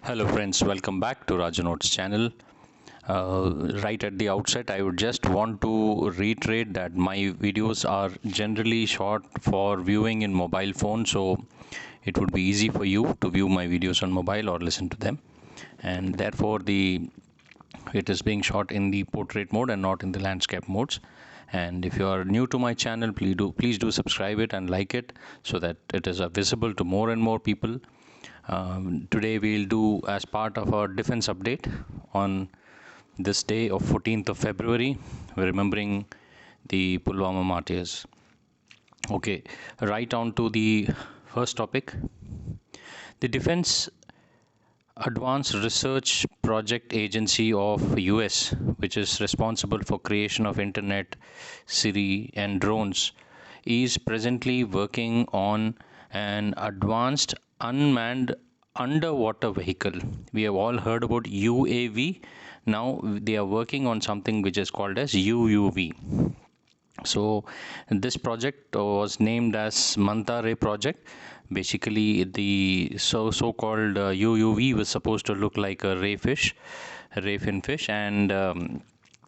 Hello friends, welcome back to Rajanotes channel. Right at the outset, I would just want to reiterate that my videos are generally short for viewing in mobile phone, so it would be easy for you to view my videos on mobile or listen to them, and therefore it is being shot in the portrait mode and not in the landscape modes. And if you are new to my channel, please do subscribe it and like it so that it is visible to more and more people. Today we'll do, as part of our defense update on this day of 14th of February, we're remembering the Pulwama martyrs. Okay, right on to the first topic. The Defense Advanced Research Project Agency of US, which is responsible for creation of internet, Siri and drones, is presently working on an advanced unmanned underwater vehicle. We have all heard about UAV. Now they are working on something which is called as UUV. So this project was named as Manta Ray project. Basically, the so-called UUV was supposed to look like a ray fin fish, and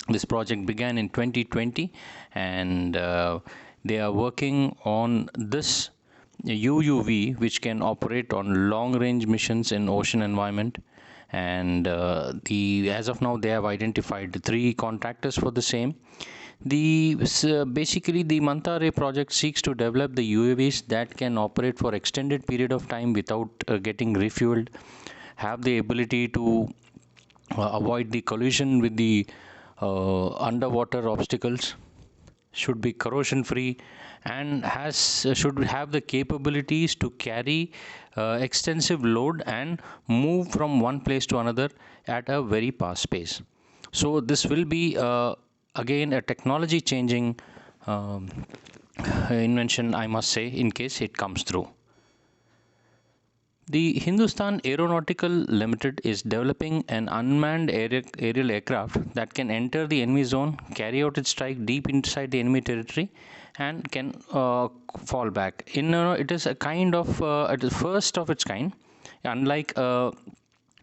this project began in 2020, and they are working on this UUV, which can operate on long-range missions in ocean environment. And as of now, they have identified 3 contractors for the same. Basically the Manta Ray project seeks to develop the UAVs that can operate for extended period of time without getting refueled, have the ability to avoid the collision with the underwater obstacles, should be corrosion free, and should have the capabilities to carry extensive load and move from one place to another at a very fast pace. So this will be again a technology changing invention, I must say, in case it comes through. The Hindustan Aeronautical Limited is developing an unmanned aerial aircraft that can enter the enemy zone, carry out its strike deep inside the enemy territory, and can fall back. It is a kind of it is first of its kind, unlike a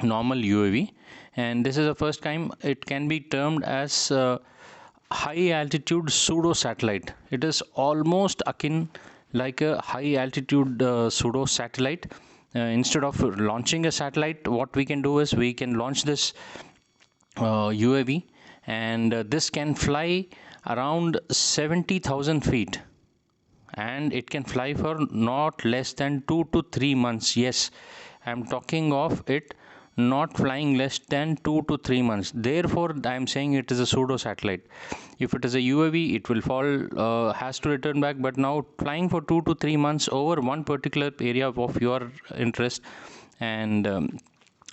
normal UAV, and this is the first time it can be termed as high altitude pseudo satellite. It is almost akin like a high altitude pseudo satellite. Instead of launching a satellite, what we can do is we can launch this UAV, and this can fly around 70,000 feet, and it can fly for not less than 2 to 3 months. Yes, I am talking of it not flying less than 2 to 3 months. Therefore I am saying it is a pseudo satellite. If it is a UAV, it will fall, has to return back, but now flying for 2 to 3 months over one particular area of your interest, and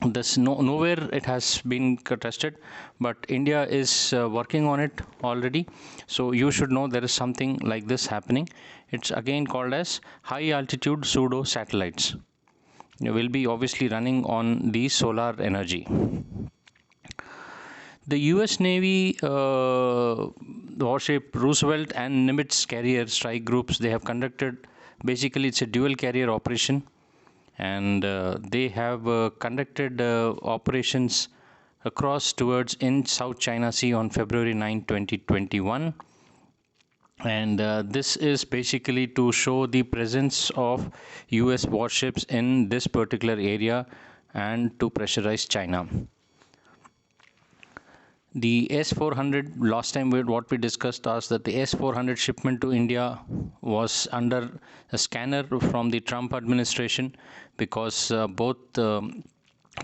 this nowhere it has been tested, but India is working on it already. So you should know there is something like this happening. It's again called as high altitude pseudo satellites. Will be obviously running on the solar energy. The US Navy warship Roosevelt and Nimitz carrier strike groups, they have conducted, basically it's a dual carrier operation, and they have conducted operations across towards in South China Sea on February 9, 2021. And this is basically to show the presence of US warships in this particular area and to pressurize China. The S-400, last time what we discussed was that the S-400 shipment to India was under a scanner from the Trump administration, because both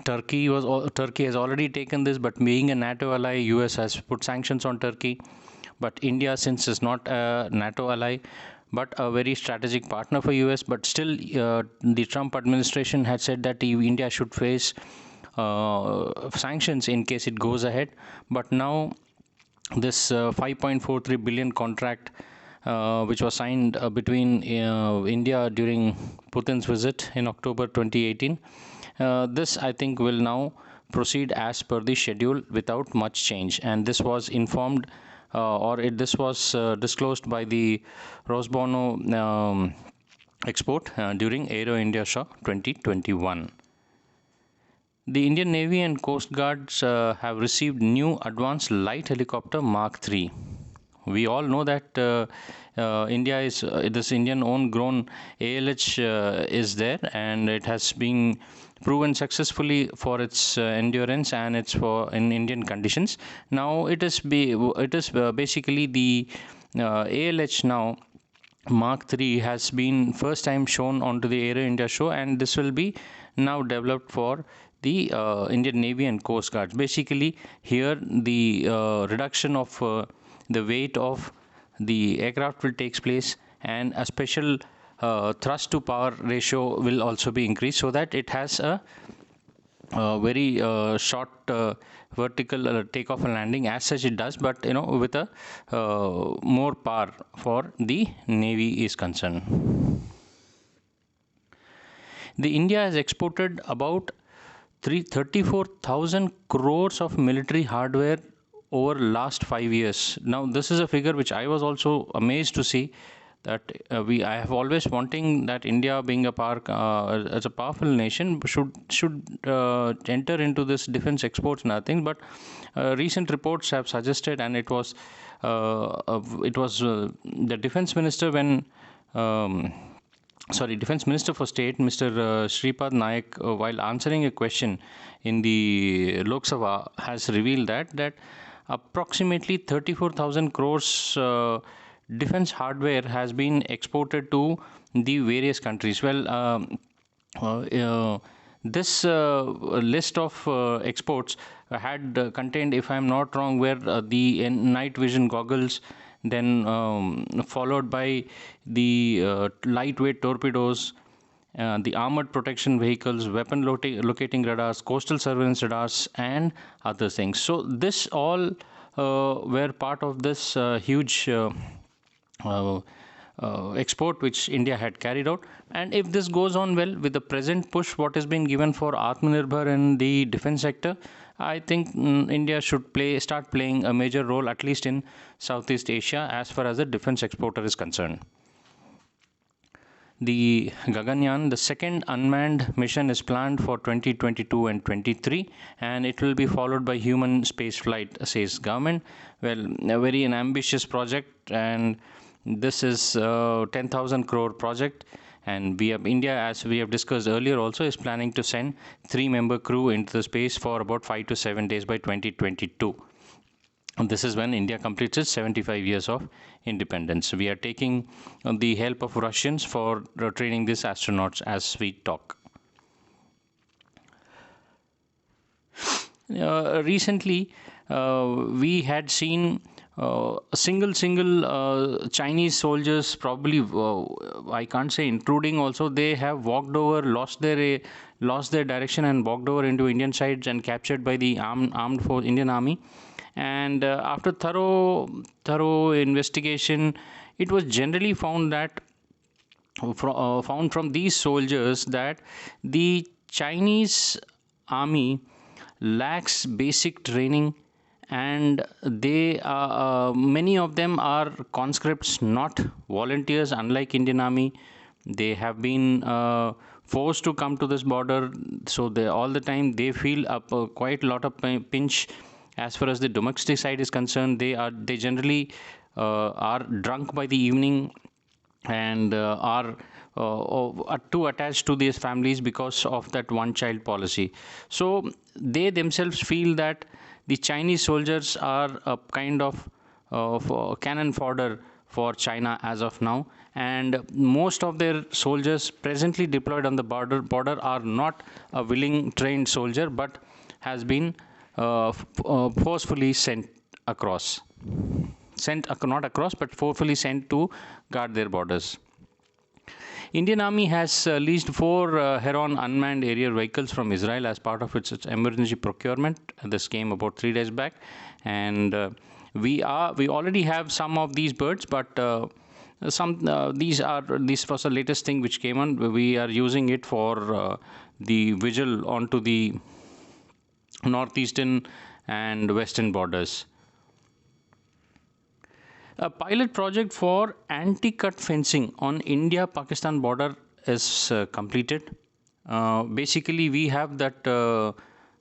Turkey has already taken this, but being a NATO ally, US has put sanctions on Turkey. But India, since is not a NATO ally but a very strategic partner for US, but still the Trump administration had said that India should face sanctions in case it goes ahead. But now this 5.43 billion contract which was signed between India during Putin's visit in October 2018, this I think will now proceed as per the schedule without much change. And this was informed this was disclosed by the Rosbono Export during Aero India Show 2021. The Indian Navy and Coast Guards have received new advanced light helicopter Mark III. We all know that India is this Indian own grown ALH is there, and it has been proven successfully for its endurance, and it's for in Indian conditions. Now basically the ALH now Mark III has been first time shown onto the Aero India show, and this will be now developed for the Indian Navy and Coast Guards. Basically, here the reduction of the weight of the aircraft will take place, and a special thrust to power ratio will also be increased, so that it has a very short vertical takeoff and landing. As such it does, but with a more power for the Navy is concerned. The India has exported about 34,000 crores of military hardware over last 5 years. Now this is a figure which I was also amazed to see, that I have always wanting that India, being a as a powerful nation, should enter into this defense exports and other things. But recent reports have suggested, and it was the defense minister when. Defense Minister for State, Mr. Shripad Naik, while answering a question in the Lok Sabha, has revealed that approximately 34,000 crores defense hardware has been exported to the various countries. Well, this list of exports had contained, if I am not wrong, where the night vision goggles, then followed by the lightweight torpedoes, the armored protection vehicles, weapon locating radars, coastal surveillance radars, and other things. So this all were part of this huge export which India had carried out. And if this goes on well with the present push what is being given for Atmanirbhar in the defense sector, I think India should start playing a major role, at least in Southeast Asia, as far as the defense exporter is concerned. The Gaganyaan, the second unmanned mission, is planned for 2022 and 23, and it will be followed by human space flight, says government. Well, a very ambitious project, and this is 10,000 crore project. And India, as we have discussed earlier, also is planning to send 3-member crew into the space for about 5 to 7 days by 2022. And this is when India completes its 75 years of independence. We are taking the help of Russians for training these astronauts as we talk. Recently, we had seen single Chinese soldiers, probably I can't say intruding also. They have walked over, lost their direction, and walked over into Indian sides and captured by the armed force Indian army. And after thorough investigation, it was generally found that found from these soldiers that the Chinese army lacks basic training, and they many of them are conscripts, not volunteers. Unlike Indian army, they have been forced to come to this border, so they all the time they feel quite a lot of pinch. As far as the domestic side is concerned, they generally are drunk by the evening, and are too attached to these families because of that one child policy. So they themselves feel that the Chinese soldiers are a kind of cannon fodder for China as of now, and most of their soldiers presently deployed on the border are not a willing trained soldier, but has been forcefully sent across. Not across, but forcefully sent to guard their borders. Indian Army has leased 4 Heron unmanned aerial vehicles from Israel as part of its emergency procurement. This came about 3 days back, and we already have some of these birds, but this was the latest thing which came on. We are using it for the vigil onto the northeastern and western borders. A pilot project for anti-cut fencing on India-Pakistan border is completed. Basically, we have that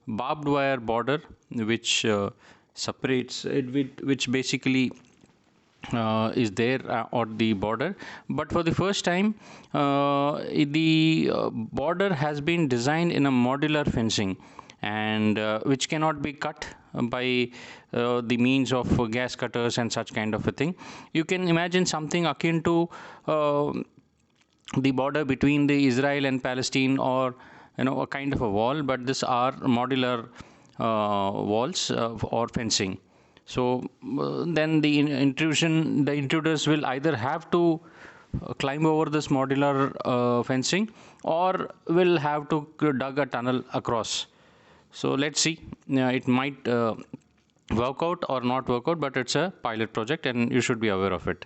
barbed wire border which separates it, which basically is there on the border. But for the first time, the border has been designed in a modular fencing, and which cannot be cut by the means of gas cutters and such kind of a thing. You can imagine something akin to the border between the Israel and Palestine, or a kind of a wall, but these are modular walls or fencing. So then the intruders will either have to climb over this modular fencing, or will have to dug a tunnel across. So let's see, it might work out or not work out, but it's a pilot project and you should be aware of it.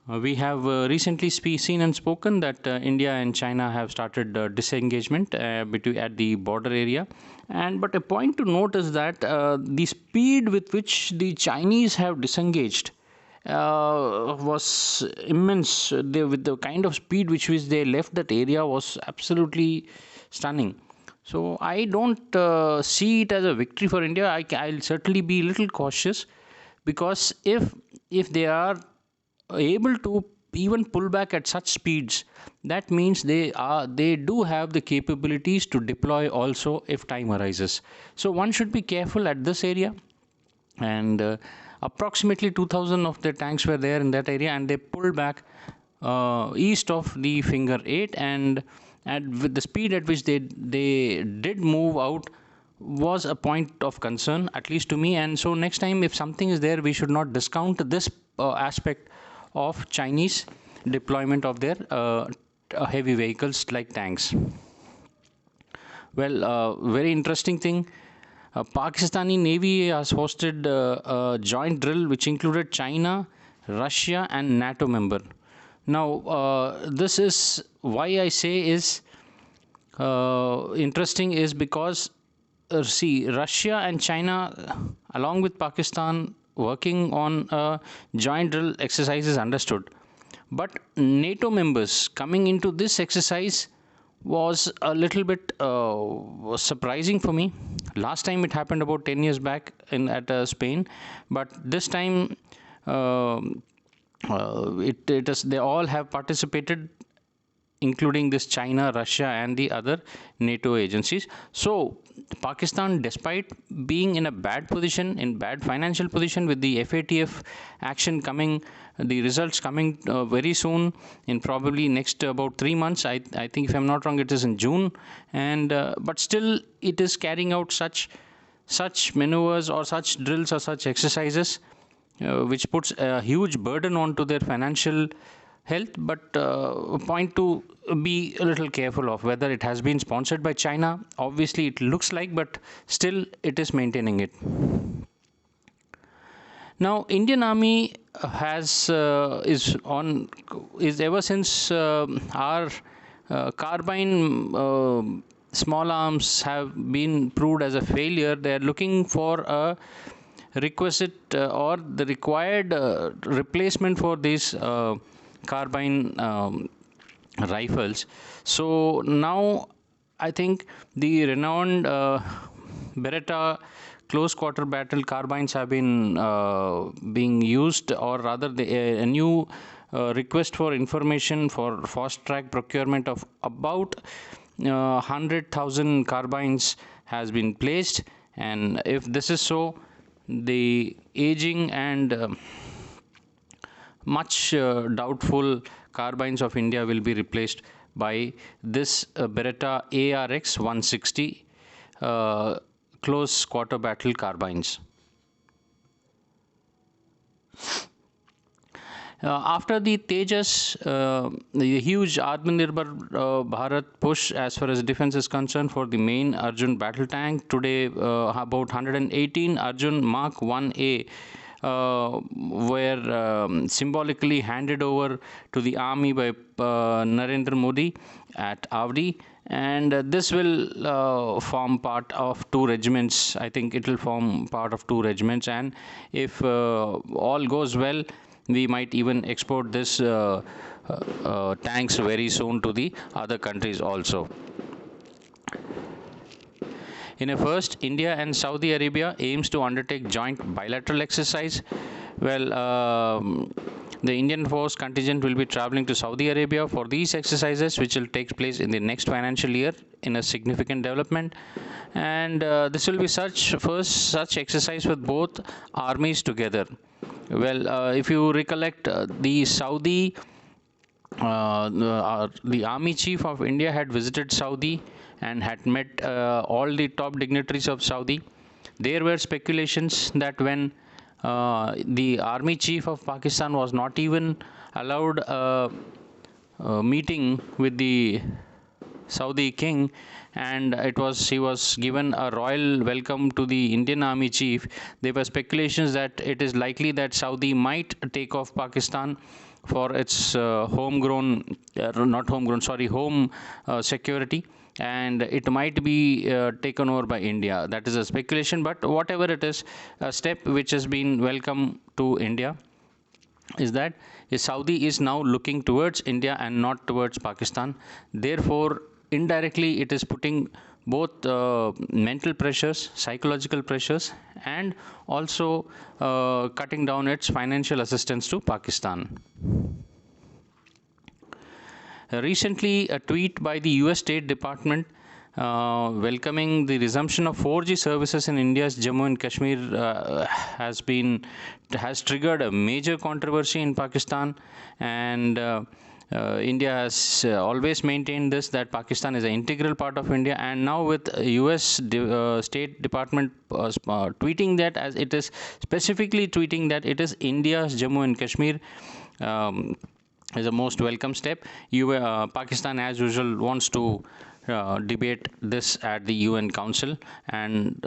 We have recently seen and spoken that India and China have started disengagement between at the border area, but a point to note is that the speed with which the Chinese have disengaged was immense. With the kind of speed which they left that area was absolutely stunning. So I don't see it as a victory for India. I'll certainly be a little cautious, because if they are able to even pull back at such speeds, that means they do have the capabilities to deploy also if time arises. So one should be careful at this area. And approximately 2000 of their tanks were there in that area, and they pulled back east of the Finger 8, and with the speed at which they did move out was a point of concern, at least to me. And so next time if something is there, we should not discount this aspect of Chinese deployment of their heavy vehicles like tanks. Well, very interesting thing. Pakistani Navy has hosted a joint drill which included China, Russia, and NATO member. Now, this is why I say is interesting, is because see, Russia and China, along with Pakistan, working on a joint drill exercise is understood. But NATO members coming into this exercise was a little bit was surprising for me. Last time it happened about 10 years back at Spain, but this time they all have participated, including this China, Russia, and the other NATO agencies. So Pakistan, despite being in a bad position, in bad financial position, with the FATF action coming, the results coming very soon, in probably next about 3 months. I think, if I'm not wrong, it is in June, and but still it is carrying out such maneuvers or such drills or such exercises, which puts a huge burden onto their financial health. But a point to be a little careful of, whether it has been sponsored by China. Obviously it looks like, but still it is maintaining it. Now Indian Army is ever since our carbine small arms have been proved as a failure, they are looking for a requisite or the required replacement for these carbine rifles. So now I think the renowned Beretta close quarter battle carbines have been being used, or rather a new request for information for fast track procurement of about 100,000 carbines has been placed. And if this is so, the aging and much doubtful carbines of India will be replaced by this Beretta ARX 160 close quarter battle carbines. After the Tejas, the huge Atmanirbhar Bharat push as far as defense is concerned for the main Arjun battle tank, today about 118 Arjun Mark 1A were symbolically handed over to the army by Narendra Modi at Avdi, and this will form part of 2 regiments. I think it will form part of 2 regiments, and if all goes well, we might even export this tanks very soon to the other countries also. In a first, India and Saudi Arabia aims to undertake joint bilateral exercise. Well, the Indian force contingent will be traveling to Saudi Arabia for these exercises, which will take place in the next financial year in a significant development. And this will be first such exercise with both armies together. Well, if you recollect, the army chief of India had visited Saudi and had met all the top dignitaries of Saudi. There were speculations that when the army chief of Pakistan was not even allowed a meeting with the Saudi king, and he was given a royal welcome to the Indian army chief. There were speculations that it is likely that Saudi might take off Pakistan for its home security, and it might be taken over by India. That is a speculation, but whatever it is, a step which has been welcome to India is that Saudi is now looking towards India and not towards Pakistan. Therefore, indirectly, it is putting both mental pressures, psychological pressures, and also cutting down its financial assistance to Pakistan. Recently, a tweet by the US State Department welcoming the resumption of 4G services in India's Jammu and Kashmir has triggered a major controversy in Pakistan, and India has always maintained this, that Pakistan is an integral part of India, and now with US State Department tweeting that, as it is specifically tweeting that it is India's Jammu and Kashmir, is a most welcome step. Pakistan, as usual, wants to debate this at the UN Council and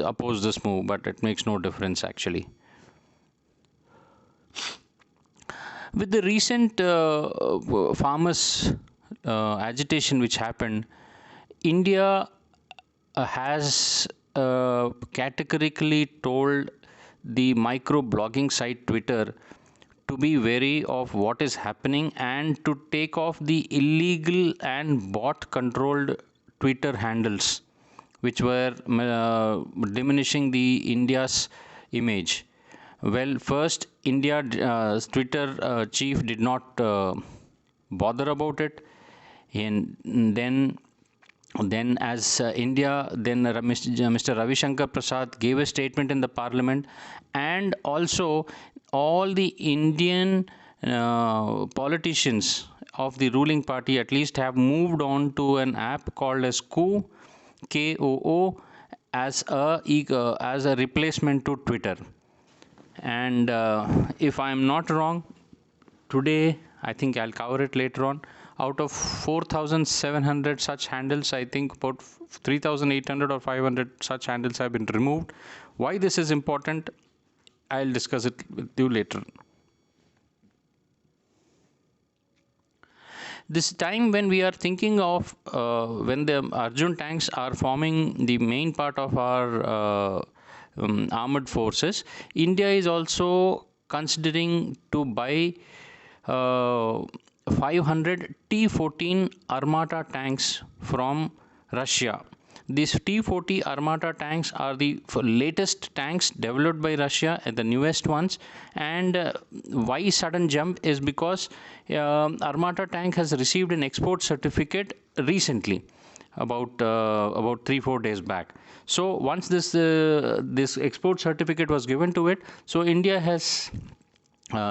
oppose this move, but it makes no difference actually. With the recent farmers agitation which happened, India has categorically told the micro blogging site Twitter to be wary of what is happening and to take off the illegal and bot controlled Twitter handles which were diminishing the India's image. Well, first, India's Twitter chief did not bother about it, and then as India, then Mr. Ravi Shankar Prasad gave a statement in the parliament, and also all the Indian politicians of the ruling party at least have moved on to an app called as Koo, Koo, as a replacement to Twitter. And if I am not wrong, today, I think I'll cover it later on, out of 4,700 such handles, I think about 3,800 or 500 such handles have been removed. Why this is important, I'll discuss it with you later. This time when we are thinking of when the Arjun tanks are forming the main part of our armored forces, India is also considering to buy 500 T-14 Armata tanks from Russia. These T-40 Armata tanks are the latest tanks developed by Russia, and the newest ones. And why sudden jump is because Armata tank has received an export certificate recently, about 3-4 days back. So once this export certificate was given to it, so India has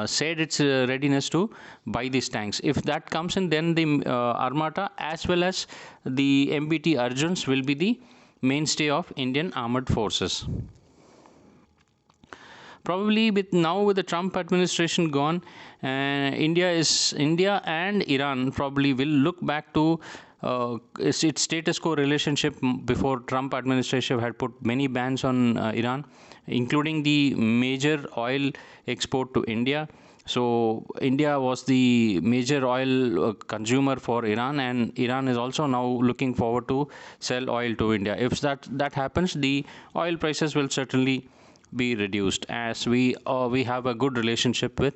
said its readiness to buy these tanks. If that comes in, then the Armata as well as the MBT Arjuns will be the mainstay of Indian armored forces. Probably with the Trump administration gone, India and Iran probably will look back to its status quo relationship before Trump administration had put many bans on Iran, including the major oil export to India. So India was the major oil consumer for Iran, and Iran is also now looking forward to sell oil to India. If that happens, the oil prices will certainly be reduced, as we have a good relationship with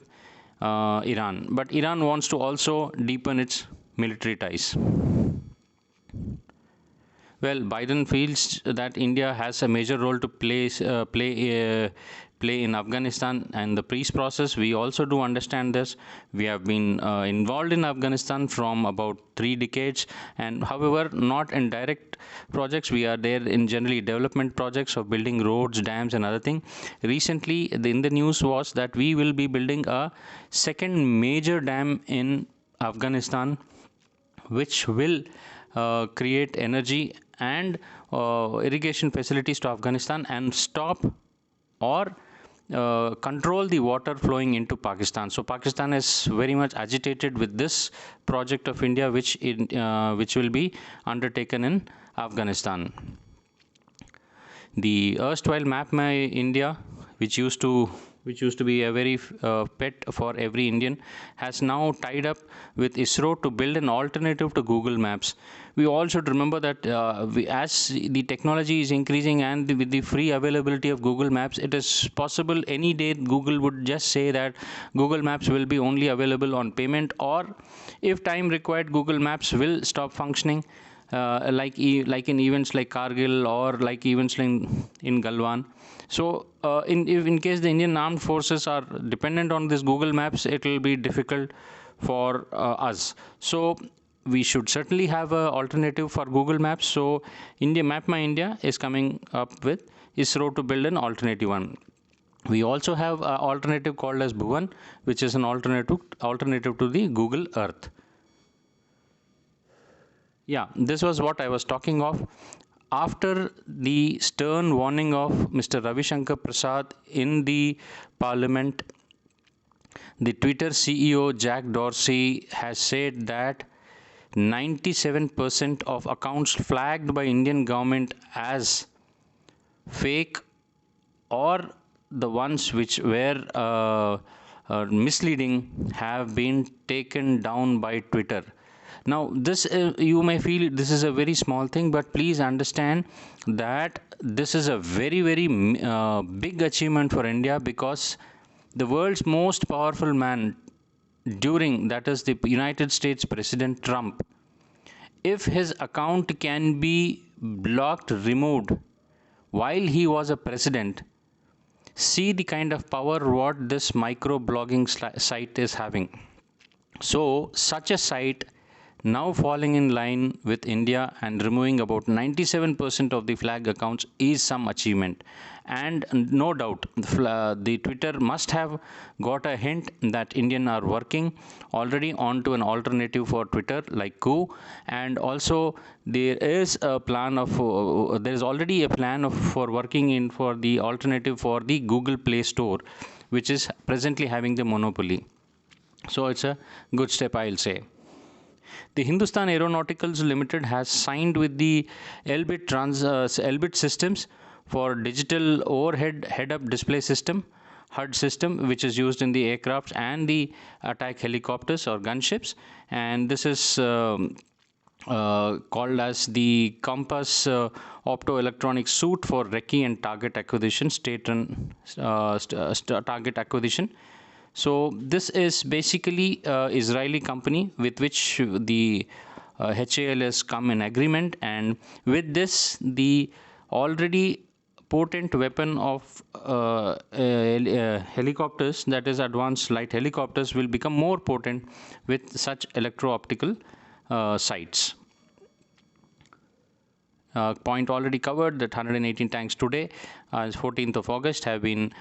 Iran. But Iran wants to also deepen its military ties. Well, Biden feels that India has a major role to play in Afghanistan and the peace process. We also do understand this. We have been involved in Afghanistan from about 3 decades, and however, not in direct projects. We are there in generally development projects of building roads, dams, and other thing. Recently, in the news was that we will be building a second major dam in Afghanistan, which will create energy and irrigation facilities to Afghanistan and stop or control the water flowing into Pakistan. So Pakistan is very much agitated with this project of India, which will be undertaken in Afghanistan. The erstwhile Map My India, which used to be a very pet for every Indian, has now tied up with ISRO to build an alternative to Google Maps. We all should remember that as the technology is increasing and with the free availability of Google Maps, it is possible any day Google would just say that Google Maps will be only available on payment, or if time required, Google Maps will stop functioning. Like in events like Kargil or like events in Galwan. So in case the Indian armed forces are dependent on this Google Maps, it will be difficult for us. So we should certainly have an alternative for Google Maps. So Map My India is coming up with ISRO to build an alternative one. We also have an alternative called as Bhuvan, which is an alternative to the Google Earth. Yeah, this was what I was talking of. After the stern warning of Mr. Ravi Shankar Prasad in the parliament, the Twitter CEO Jack Dorsey has said that 97% of accounts flagged by Indian government as fake or the ones which were misleading have been taken down by Twitter. Now, this you may feel this is a very small thing, but please understand that this is a very, very big achievement for India, because the world's most powerful man that is the United States President Trump, if his account can be blocked, removed while he was a president, see the kind of power what this micro blogging site is having. So such a site now falling in line with India and removing about 97% of the flag accounts is some achievement. And no doubt, the Twitter must have got a hint that Indian are working already onto an alternative for Twitter like Coup, and also there is a plan of there is already a plan for working for the alternative for the Google Play Store, which is presently having the monopoly. So it's a good step, I'll say. The Hindustan Aeronauticals Limited has signed with the Elbit Systems for digital overhead head-up display system, HUD system, which is used in the aircraft and the attack helicopters or gunships. And this is called as the Compass optoelectronic suite for recce and target acquisition, target acquisition. So this is basically Israeli company with which the HAL has come in agreement, and with this the already potent weapon of helicopters, that is advanced light helicopters, will become more potent with such electro-optical sights. Point already covered that 118 tanks today, 14th of August, have been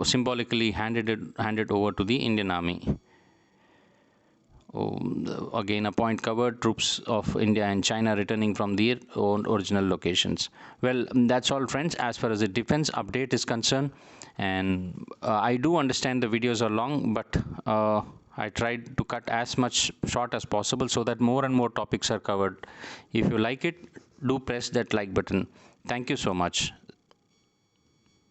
symbolically handed over to the Indian Army. Again, a point covered, troops of India and China returning from their own original locations. Well, that's all, friends, as far as the defense update is concerned. And I do understand the videos are long, but I tried to cut as much short as possible so that more and more topics are covered. If you like it, do press that like button. Thank you so much.